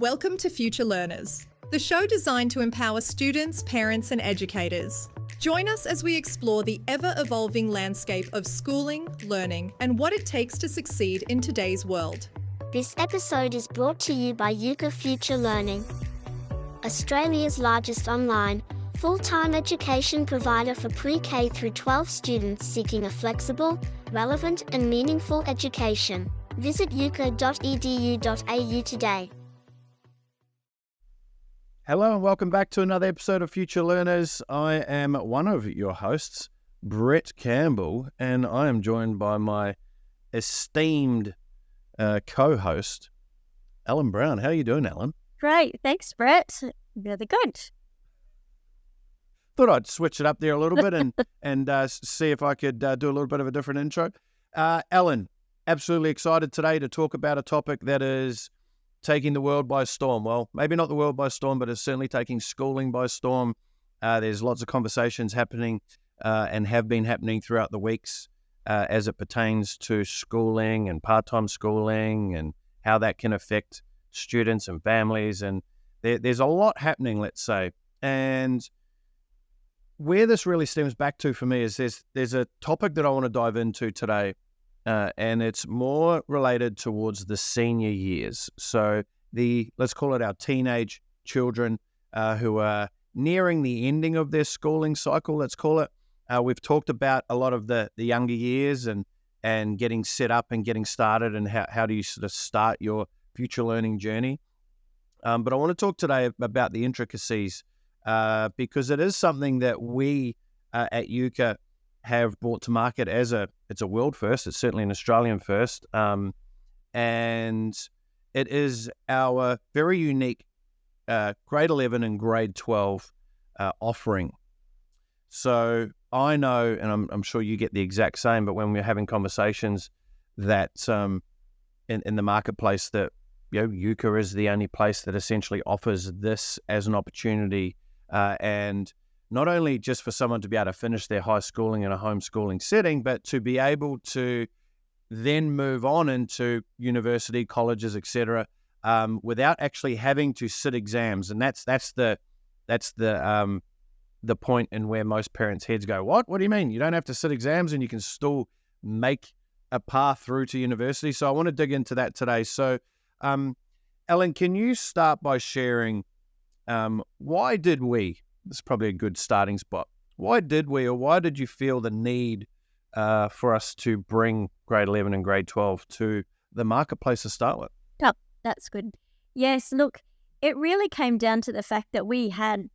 Welcome to Future Learners, the show designed to empower students, parents, and educators. Join us as we explore the ever-evolving landscape of schooling, learning, and what it takes to succeed in today's world. This episode is brought to you by Euka Future Learning, Australia's largest online, full-time education provider for pre-K through 12 students seeking a flexible, relevant, and meaningful education. Visit euka.edu.au today. Hello and welcome back to another episode of Future Learners. I am one of your hosts, Brett Campbell, and I am joined by my esteemed co-host, Ellen Brown. How are you doing, Ellen? Great, thanks, Brett. Really good. Thought I'd switch it up there a little bit and see if I could do a little bit of a different intro. Ellen, absolutely excited today to talk about a topic that is taking the world by storm. Well, maybe not the world by storm, but it's certainly taking schooling by storm. There's lots of conversations happening and have been happening throughout the weeks as it pertains to schooling and part-time schooling and how that can affect students and families. And there's a lot happening, let's say. And where this really stems back to for me is there's a topic that I want to dive into today. And it's more related towards the senior years. So let's call it our teenage children who are nearing the ending of their schooling cycle, let's call it. We've talked about a lot of the younger years and getting set up and getting started and how do you sort of start your future learning journey. But I want to talk today about the intricacies because it is something that we at Euka have brought to market it's a world first. It's certainly an Australian first. And it is our very unique grade 11 and grade 12 offering. So I know, and I'm sure you get the exact same, but when we're having conversations that in the marketplace that, Euka is the only place that essentially offers this as an opportunity and not only just for someone to be able to finish their high schooling in a homeschooling setting, but to be able to then move on into university, colleges, etc., without actually having to sit exams. And that's the point in where most parents' heads go, What do you mean? You don't have to sit exams and you can still make a path through to university? So I want to dig into that today. So, Ellen, can you start by sharing why did we? This is probably a good starting spot. Why did you feel the need for us to bring grade 11 and grade 12 to the marketplace to start with? Oh, that's good. Yes, look, it really came down to the fact that we had,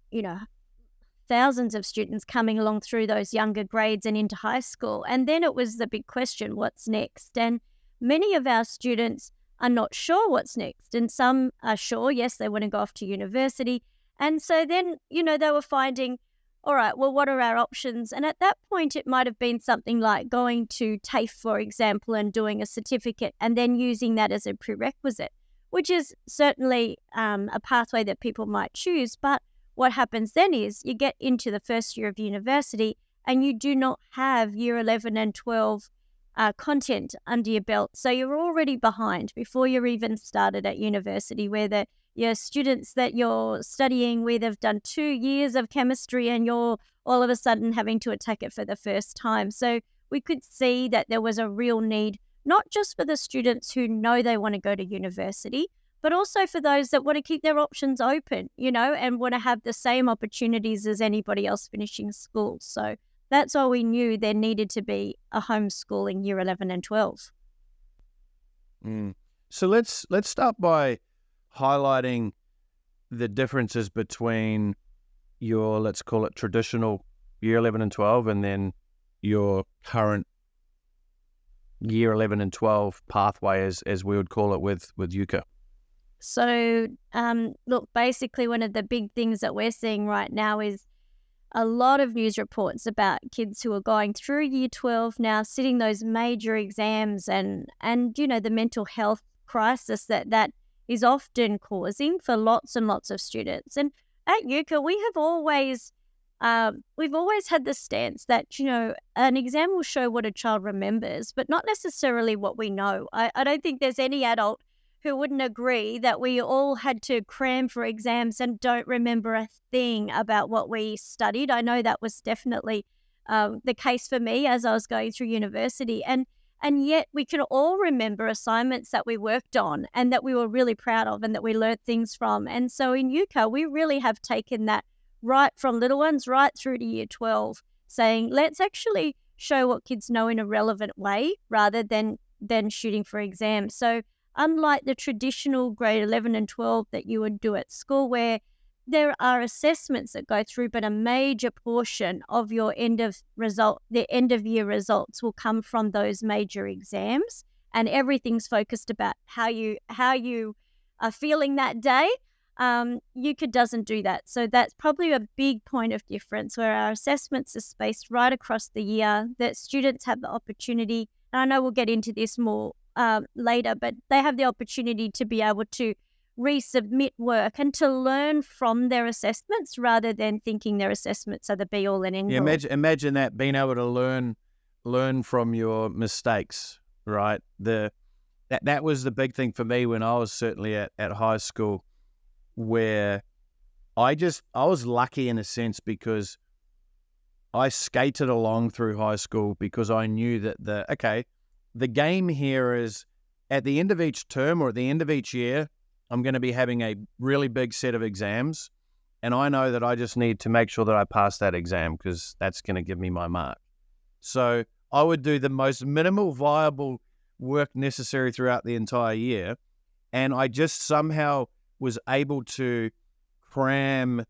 thousands of students coming along through those younger grades and into high school. And then it was the big question, what's next? And many of our students are not sure what's next. And some are sure, yes, they want to go off to university. And so then, they were finding, all right, well, what are our options? And at that point, it might have been something like going to TAFE, for example, and doing a certificate and then using that as a prerequisite, which is certainly a pathway that people might choose. But what happens then is you get into the first year of university and you do not have year 11 and 12 content under your belt. So you're already behind before you're even started at university, where your students that you're studying with have done 2 years of chemistry and you're all of a sudden having to attack it for the first time. So we could see that there was a real need, not just for the students who know they want to go to university, but also for those that want to keep their options open, and want to have the same opportunities as anybody else finishing school. So that's why we knew there needed to be a homeschooling year 11 and 12. So let's start by highlighting the differences between your, let's call it traditional year 11 and 12 and then your current year 11 and 12 pathway as we would call it with Euka. So look, basically one of the big things that we're seeing right now is a lot of news reports about kids who are going through year 12 now, sitting those major exams and the mental health crisis that is often causing for lots and lots of students. And at Euka, we've always had the stance that, an exam will show what a child remembers, but not necessarily what we know. I don't think there's any adult who wouldn't agree that we all had to cram for exams and don't remember a thing about what we studied. I know that was definitely the case for me as I was going through university. And yet we can all remember assignments that we worked on and that we were really proud of and that we learned things from. And so in Euka, we really have taken that right from little ones right through to year 12, saying, let's actually show what kids know in a relevant way rather than shooting for exams. So unlike the traditional grade 11 and 12 that you would do at school, where there are assessments that go through, but a major portion of your end of year results will come from those major exams, and everything's focused about how you are feeling that day. Euka doesn't do that. So that's probably a big point of difference, where our assessments are spaced right across the year, that students have the opportunity, and I know we'll get into this more later, but they have the opportunity to be able to resubmit work and to learn from their assessments rather than thinking their assessments are the be-all and end-all. Yeah, imagine that, being able to learn from your mistakes, right? That was the big thing for me when I was certainly at high school, where I was lucky in a sense because I skated along through high school because I knew that the game here is at the end of each term or at the end of each year, I'm going to be having a really big set of exams, and I know that I just need to make sure that I pass that exam because that's going to give me my mark. So I would do the most minimal viable work necessary throughout the entire year, and I just somehow was able to cram,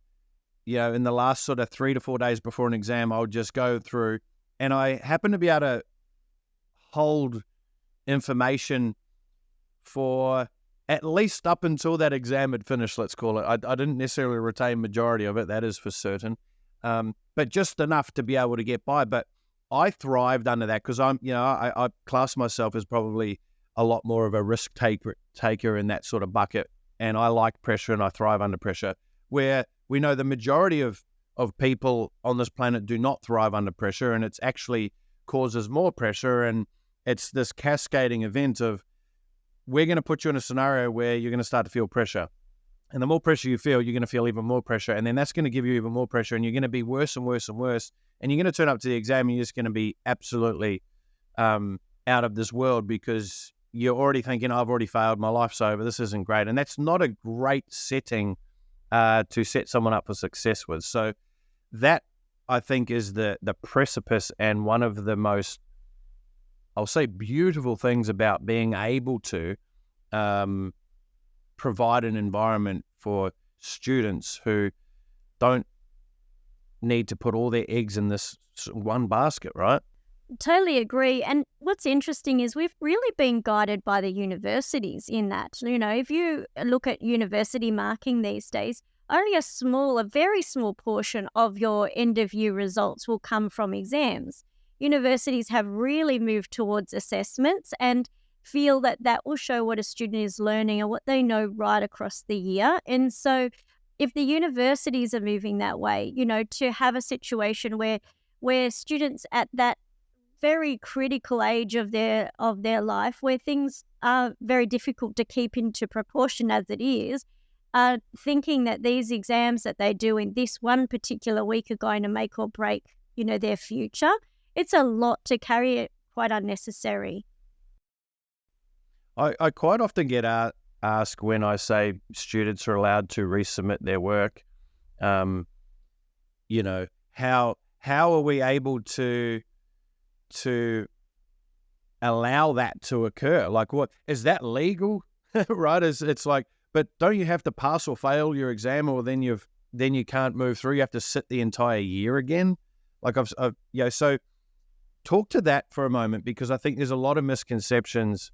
in the last sort of 3 to 4 days before an exam, I would just go through, and I happened to be able to hold information for at least up until that exam had finished, let's call it. I didn't necessarily retain majority of it, that is for certain, but just enough to be able to get by. But I thrived under that because I class myself as probably a lot more of a risk taker in that sort of bucket, and I like pressure and I thrive under pressure, where we know the majority of people on this planet do not thrive under pressure, and it's actually causes more pressure, and it's this cascading event of, we're going to put you in a scenario where you're going to start to feel pressure. And the more pressure you feel, you're going to feel even more pressure. And then that's going to give you even more pressure. And you're going to be worse and worse and worse. And you're going to turn up to the exam and you're just going to be absolutely out of this world because you're already thinking, I've already failed, my life's over, this isn't great. And that's not a great setting to set someone up for success with. So that, I think, is the precipice and one of the most, I'll say, beautiful things about being able to provide an environment for students who don't need to put all their eggs in this one basket, right? Totally agree. And what's interesting is we've really been guided by the universities in that. If you look at university marking these days, only a very small portion of your end of year results will come from exams. Universities have really moved towards assessments and feel that will show what a student is learning and what they know right across the year. And so if the universities are moving that way, to have a situation where students at that very critical age of their life, where things are very difficult to keep into proportion as it is, are thinking that these exams that they do in this one particular week are going to make or break, their future. It's a lot to carry, it quite unnecessary. I quite often get asked when I say students are allowed to resubmit their work, how are we able to allow that to occur? Like, what is that legal? Right? It's like, but don't you have to pass or fail your exam, or then you can't move through? You have to sit the entire year again. Like so. Talk to that for a moment, because I think there's a lot of misconceptions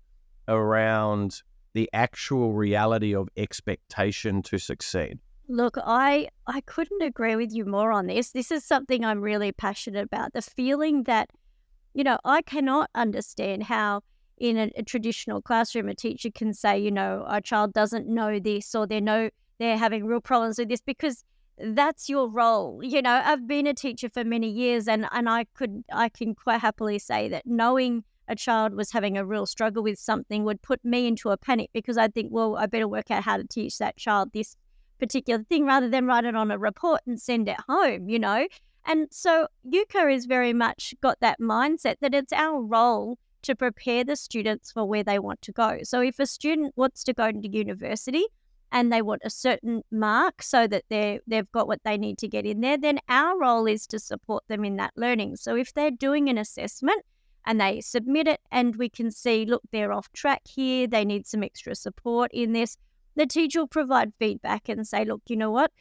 around the actual reality of expectation to succeed. Look, I couldn't agree with you more on this. This is something I'm really passionate about. The feeling that, I cannot understand how in a traditional classroom a teacher can say, our child doesn't know this, or they're having real problems with this, because that's your role. I've been a teacher for many years, and I can quite happily say that knowing a child was having a real struggle with something would put me into a panic, because I'd think, well, I better work out how to teach that child this particular thing rather than write it on a report and send it home, And so Euka has very much got that mindset that it's our role to prepare the students for where they want to go. So if a student wants to go to university and they want a certain mark so that they've got what they need to get in there, then our role is to support them in that learning. So if they're doing an assessment and they submit it and we can see, look, they're off track here, they need some extra support in this, the teacher will provide feedback and say, look, you know what?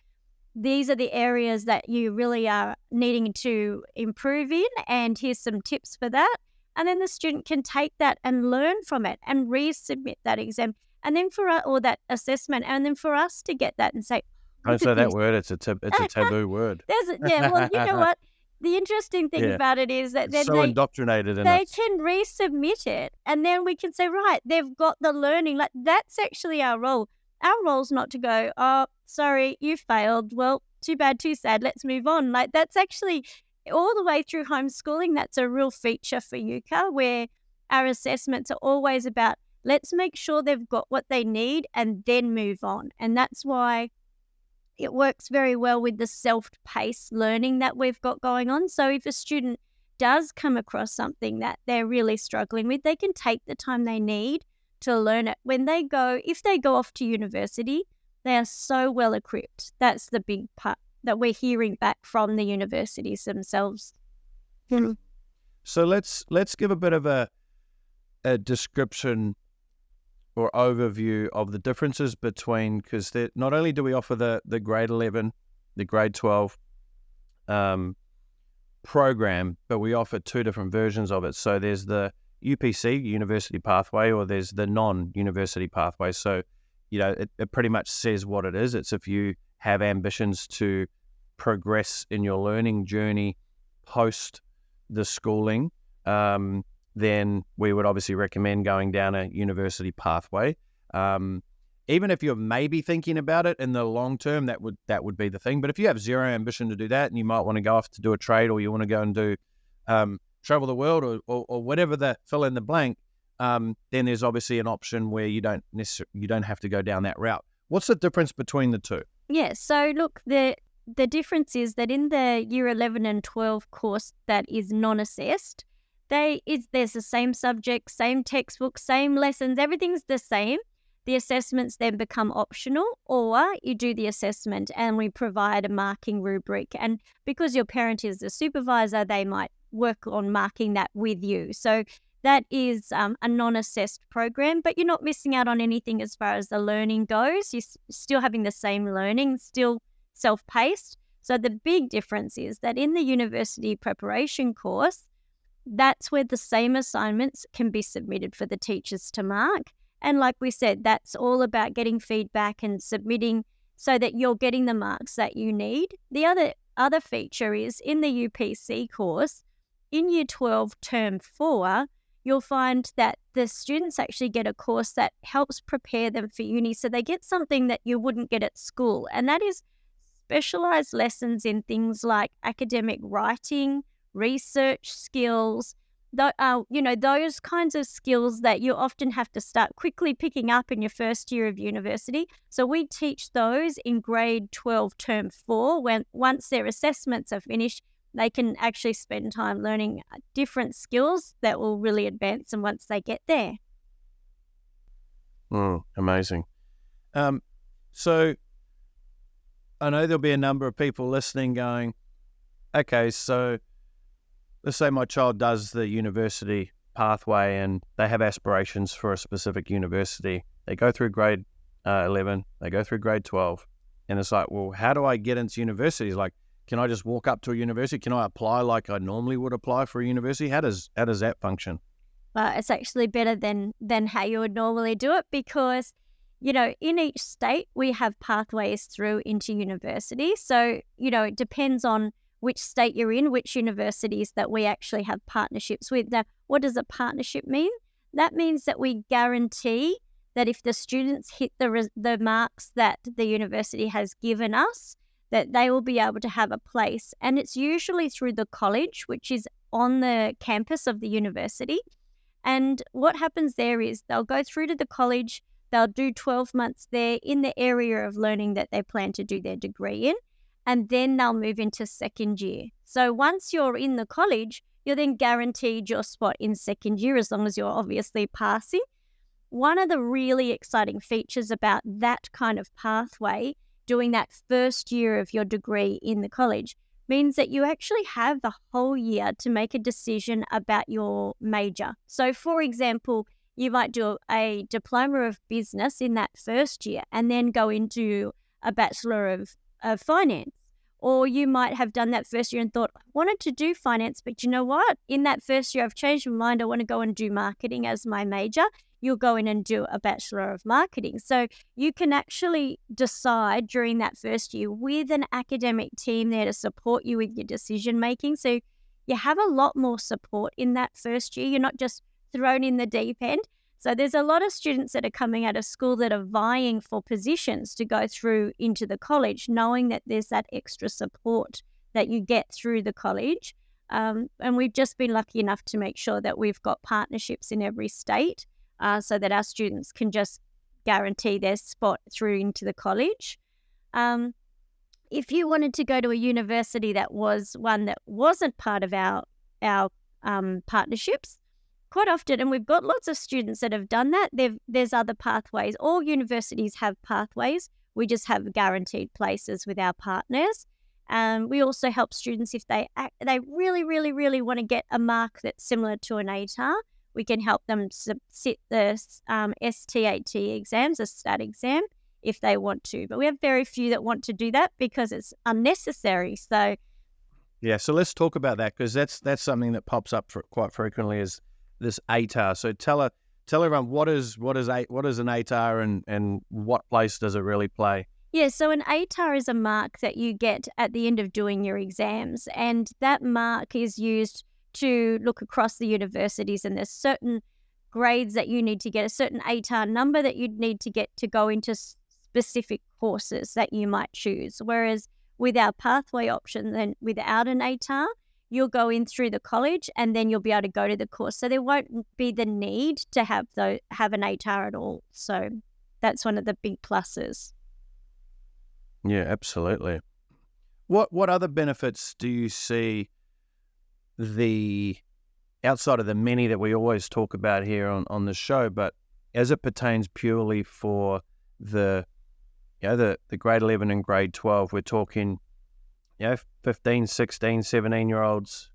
These are the areas that you really are needing to improve in, and here's some tips for that. And then the student can take that and learn from it and resubmit that exam, and then or that assessment, and then for us to get that and say, don't say that word. It's a taboo word. Well, you know what? The interesting thing about it is that then indoctrinated in they it. can resubmit it, and then we can say, right, they've got the learning. Like, that's actually our role. Our role's not to go, oh, sorry, you failed. Well, too bad, too sad. Let's move on. Like, that's actually all the way through homeschooling. That's a real feature for Euka, where our assessments are always about, let's make sure they've got what they need and then move on. And that's why it works very well with the self-paced learning that we've got going on. So if a student does come across something that they're really struggling with, they can take the time they need to learn it. If they go off to university, they are so well equipped. That's the big part that we're hearing back from the universities themselves. Mm-hmm. So let's give a bit of a description or overview of the differences between, because not only do we offer the grade 11, the grade 12 program, but we offer two different versions of it. So there's the UPC, University Pathway, or there's the non-university pathway. So, it pretty much says what it is. It's if you have ambitions to progress in your learning journey post the schooling, then we would obviously recommend going down a university pathway. Even if you're maybe thinking about it in the long term, that would be the thing. But if you have zero ambition to do that, and you might want to go off to do a trade, or you want to go and do travel the world, or whatever the fill in the blank, then there's obviously an option where you don't have to go down that route. What's the difference between the two? Yeah, so look, the difference is that in the year 11 and 12 course that is non-assessed, there's the same subject, same textbook, same lessons, everything's the same. The assessments then become optional, or you do the assessment and we provide a marking rubric. And because your parent is the supervisor, they might work on marking that with you. So that is a non-assessed program, but you're not missing out on anything as far as the learning goes. You're still having the same learning, still self-paced. So the big difference is that in the university preparation course, that's where the same assignments can be submitted for the teachers to mark. And like we said, that's all about getting feedback and submitting so that you're getting the marks that you need. The other feature is in the UPC course, in Year 12 Term 4, you'll find that the students actually get a course that helps prepare them for uni. So they get something that you wouldn't get at school, and that is specialised lessons in things like academic writing, research skills, those kinds of skills that you often have to start quickly picking up in your first year of university. So we teach those in grade 12 Term 4, once their assessments are finished, they can actually spend time learning different skills that will really advance them once they get there. Amazing. So I know there'll be a number of people listening going, okay, so let's say my child does the university pathway and they have aspirations for a specific university. They go through grade 11, they go through grade 12, and it's like, well, how do I get into universities? Like, can I just walk up to a university? Can I apply like I normally would apply for a university? How does that function? It's actually better than how you would normally do it, because, in each state we have pathways through into university. So, it depends on which state you're in, which universities that we actually have partnerships with. Now, what does a partnership mean? That means that we guarantee that if the students hit the marks that the university has given us, that they will be able to have a place. And it's usually through the college, which is on the campus of the university. And what happens there is they'll go through to the college, they'll do 12 months there in the area of learning that they plan to do their degree in, and then they'll move into second year. So once you're in the college, you're then guaranteed your spot in second year as long as you're obviously passing. One of the really exciting features about that kind of pathway, doing that first year of your degree in the college, means that you actually have the whole year to make a decision about your major. So, for example, you might do a diploma of business in that first year and then go into a bachelor of finance. Or you might have done that first year and thought, I wanted to do finance, but you know what? In that first year, I've changed my mind. I want to go and do marketing as my major. You'll go in and do a Bachelor of Marketing. So you can actually decide during that first year with an academic team there to support you with your decision making. So you have a lot more support in that first year. You're not just thrown in the deep end. So there's a lot of students that are coming out of school that are vying for positions to go through into the college, knowing that there's that extra support that you get through the college. And we've just been lucky enough to make sure that we've got partnerships in every state so that our students can just guarantee their spot through into the college. If you wanted to go to a university that was one that wasn't part of our partnerships, quite often, and we've got lots of students that have done that, there's other pathways. All universities have pathways. We just have guaranteed places with our partners. We also help students if they really, really, really want to get a mark that's similar to an ATAR. We can help them sit the STAT exams, a STAT exam, if they want to. But we have very few that want to do that because it's unnecessary. So, yeah. So let's talk about that, because that's something that pops up quite frequently is this ATAR. So tell everyone what is an ATAR and what place does it really play? Yeah, so an ATAR is a mark that you get at the end of doing your exams, and that mark is used to look across the universities, and there's certain grades that you need to get, a certain ATAR number that you'd need to get to go into specific courses that you might choose. Whereas with our pathway option, then without an ATAR, you'll go in through the college and then you'll be able to go to the course. So there won't be the need to have an ATAR at all. So that's one of the big pluses. Yeah, absolutely. What other benefits do you see outside of the many that we always talk about here on the show, but as it pertains purely for the grade 11 and grade 12, we're talking 15, 16, 17-year-olds.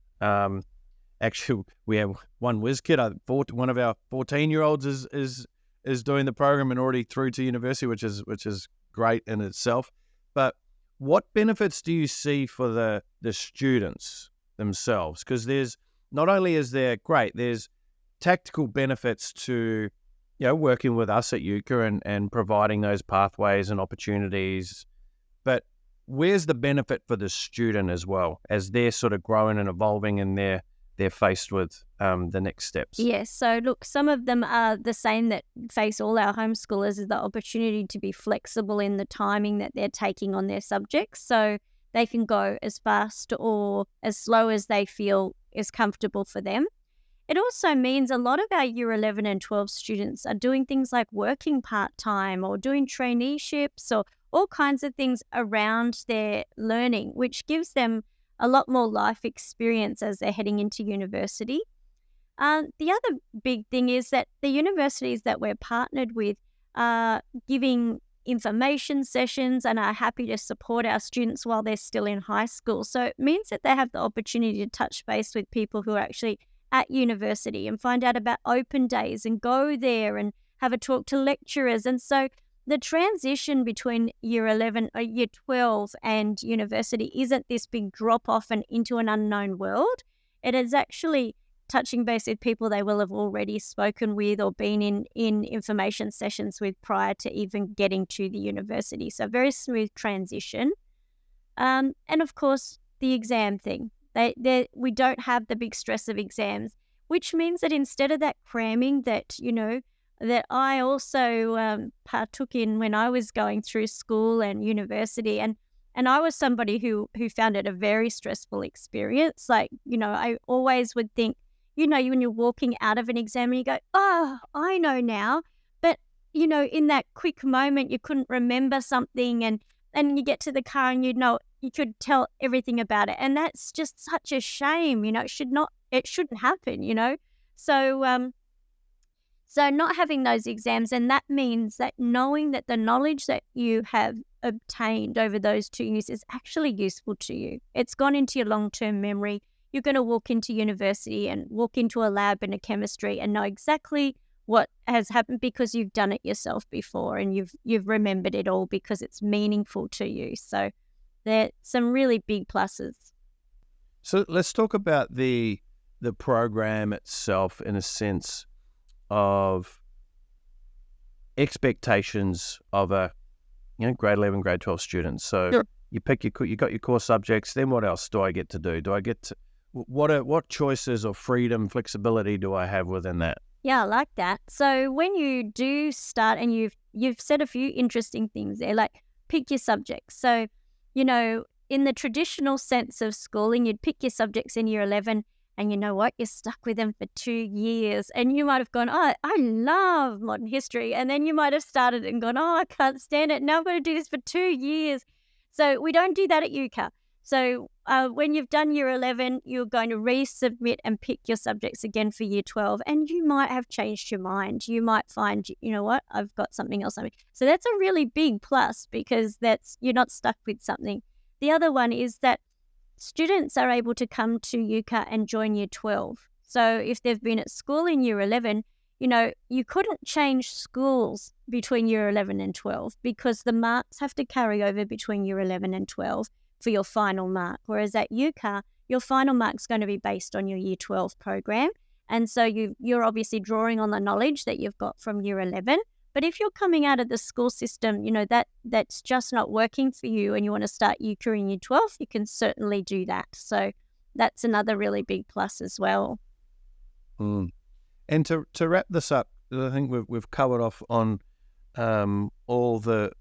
Actually, we have one whiz kid. One of our 14-year-olds is doing the program and already through to university, which is great in itself. But what benefits do you see for the students themselves? Because there's not only there's tactical benefits to working with us at Euka and providing those pathways and opportunities, but where's the benefit for the student as well as they're sort of growing and evolving and they're faced with the next steps? Yes. So look, some of them are the same that face all our homeschoolers, is the opportunity to be flexible in the timing that they're taking on their subjects. So they can go as fast or as slow as they feel is comfortable for them. It also means a lot of our year 11 and 12 students are doing things like working part-time or doing traineeships or all kinds of things around their learning, which gives them a lot more life experience as they're heading into university. The other big thing is that the universities that we're partnered with are giving information sessions and are happy to support our students while they're still in high school. So it means that they have the opportunity to touch base with people who are actually at university and find out about open days and go there and have a talk to lecturers. And so the transition between year 11 or year 12 and university isn't this big drop off and into an unknown world. It is actually touching base with people they will have already spoken with or been in information sessions with prior to even getting to the university. So very smooth transition. And of course, the exam thing. We don't have the big stress of exams, which means that instead of that cramming that I also partook in when I was going through school and university, and I was somebody who found it a very stressful experience. Like, I always would think, when you're walking out of an exam and you go, oh, I know now. But, in that quick moment, you couldn't remember something and you get to the car and you could tell everything about it. And that's just such a shame, it shouldn't happen. So not having those exams, and that means that knowing that the knowledge that you have obtained over those 2 years is actually useful to you. It's gone into your long-term memory. You're going to walk into university and walk into a lab in a chemistry and know exactly what has happened because you've done it yourself before and you've remembered it all because it's meaningful to you. So there are some really big pluses. So let's talk about the program itself in a sense of expectations of a grade 11, grade 12 student. So sure. You got your core subjects. Then what else do I get to do? What choices or freedom, flexibility do I have within that? Yeah, I like that. So when you do start, and you've said a few interesting things there, like pick your subjects. So, in the traditional sense of schooling, you'd pick your subjects in year 11, and you know what? You're stuck with them for 2 years. And you might have gone, oh, I love modern history. And then you might have started and gone, oh, I can't stand it. Now I've got to do this for 2 years. So we don't do that at Euka. So when you've done year 11, you're going to resubmit and pick your subjects again for year 12. And you might have changed your mind. You might find, you know what, I've got something else. So that's a really big plus because you're not stuck with something. The other one is that students are able to come to Euka and join year 12. So if they've been at school in year 11, you couldn't change schools between year 11 and 12 because the marks have to carry over between year 11 and 12 for your final mark. Whereas at Euka, your final mark's going to be based on your year 12 program. And so you're obviously drawing on the knowledge that you've got from year 11. But if you're coming out of the school system, that's just not working for you and you want to start Euka in year 12, you can certainly do that. So that's another really big plus as well. And to wrap this up, I think we've covered off on all the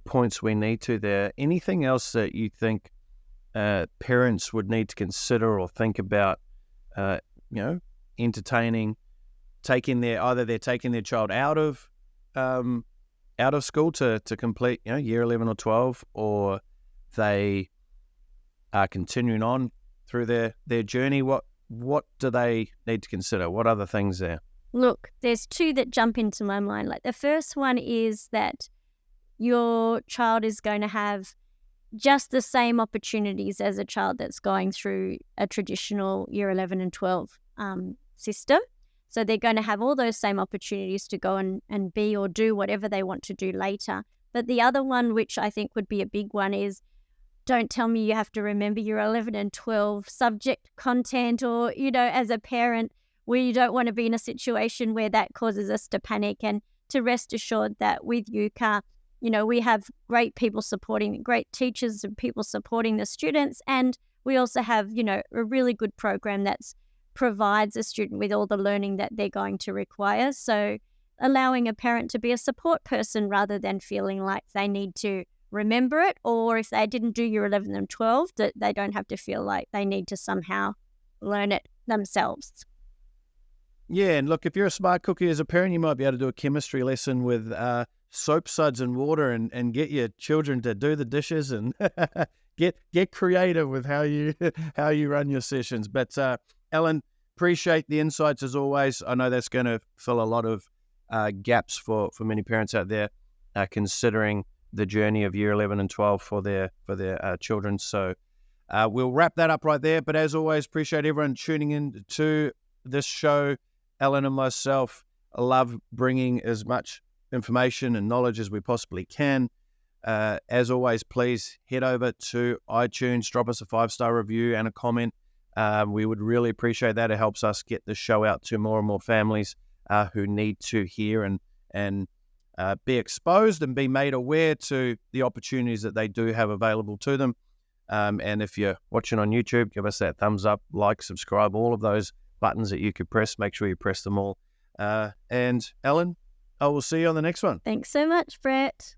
points we need to there. Anything else that you think parents would need to consider or think about, entertaining, taking their child out of school to complete, year 11 or 12, or they are continuing on through their journey? What do they need to consider? What other things there? Look, there's 2 that jump into my mind. Like the first one is that your child is going to have just the same opportunities as a child that's going through a traditional year 11 and 12 system. So they're going to have all those same opportunities to go and be or do whatever they want to do later. But the other one, which I think would be a big one, is don't tell me you have to remember your 11 and 12 subject content or, as a parent, we don't want to be in a situation where that causes us to panic. And to rest assured that with Euka, we have great teachers and people supporting the students. And we also have, a really good program that provides a student with all the learning that they're going to require. So allowing a parent to be a support person rather than feeling like they need to remember it, or if they didn't do year 11 and 12, that they don't have to feel like they need to somehow learn it themselves. Yeah, and look, if you're a smart cookie as a parent, you might be able to do a chemistry lesson with soap suds and water and get your children to do the dishes and get creative with how you run your sessions. But Ellen, appreciate the insights as always. I know that's going to fill a lot of gaps for many parents out there considering the journey of year 11 and 12 for their children. So we'll wrap that up right there. But as always, appreciate everyone tuning in to this show. Ellen and myself love bringing as much information and knowledge as we possibly can. As always, please head over to iTunes, drop us a 5-star review and a comment. We would really appreciate that. It helps us get the show out to more and more families who need to hear and be exposed and be made aware to the opportunities that they do have available to them. And if you're watching on YouTube, give us that thumbs up, like, subscribe, all of those buttons that you could press. Make sure you press them all. And Ellen, I will see you on the next one. Thanks so much, Brett.